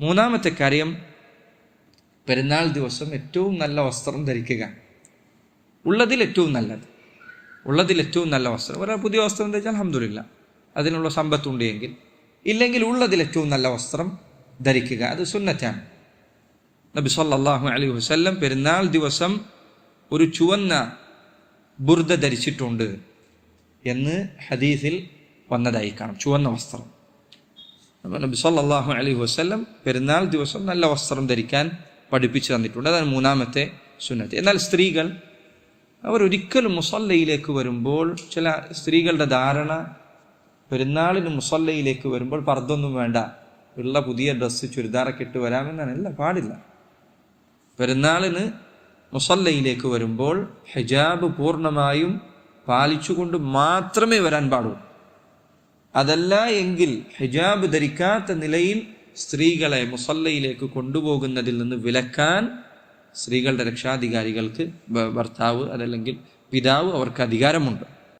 മൂന്നാമത്തെ കാര്യം, പെരുന്നാൾ ദിവസം ഏറ്റവും നല്ല വസ്ത്രം ധരിക്കുക. ഉള്ളതിൽ ഏറ്റവും നല്ല വസ്ത്രം. ഒരാൾ പുതിയ വസ്ത്രം ധരിച്ചാൽ അൽഹംദുലില്ലാ, അതിനുള്ള സമ്പത്തുണ്ടെങ്കിൽ. ഇല്ലെങ്കിൽ ഉള്ളതിൽ ഏറ്റവും നല്ല വസ്ത്രം ധരിക്കുക. അത് സുന്നത്താണ്. നബി സല്ലല്ലാഹു അലൈഹി വസല്ലം പെരുന്നാൾ ദിവസം ഒരു ചുവന്ന ബുർദ ധരിച്ചിട്ടുണ്ട് എന്ന് ഹദീസിൽ വന്നതായി കാണാം. ചുവന്ന വസ്ത്രം. നബി സല്ലല്ലാഹു അലൈഹി വസല്ലം പെരുന്നാൾ ദിവസം നല്ല വസ്ത്രം ധരിക്കാൻ പഠിപ്പിച്ചു തന്നിട്ടുണ്ട്. അതാണ് മൂന്നാമത്തെ സുന്നത്ത്. എന്നാൽ സ്ത്രീകൾ അവരൊരിക്കലും മുസല്ലയിലേക്ക് വരുമ്പോൾ, ചില സ്ത്രീകളുടെ ധാരണ പെരുന്നാളിന് മുസല്ലയിലേക്ക് വരുമ്പോൾ പർദ്ദൊന്നും വേണ്ട, ഉള്ള പുതിയ ഡ്രസ്സ് ചുരിദാറൊക്കെ ഇട്ട് വരാമെന്നാണ്. അല്ല, പാടില്ല. പെരുന്നാളിന് മുസല്ലയിലേക്ക് വരുമ്പോൾ ഹിജാബ് പൂർണ്ണമായും പാലിച്ചുകൊണ്ട് മാത്രമേ വരാൻ പാടുള്ളൂ. അതല്ല എങ്കിൽ ഹിജാബ് ധരിക്കാത്ത നിലയിൽ സ്ത്രീകളെ മുസല്ലയിലേക്ക് കൊണ്ടുപോകുന്നതിൽ നിന്ന് വിലക്കാൻ സ്ത്രീകളുടെ രക്ഷാധികാരികൾക്ക്, ഭർത്താവ് അതല്ലെങ്കിൽ പിതാവ്, അവർക്ക് അധികാരമുണ്ട്.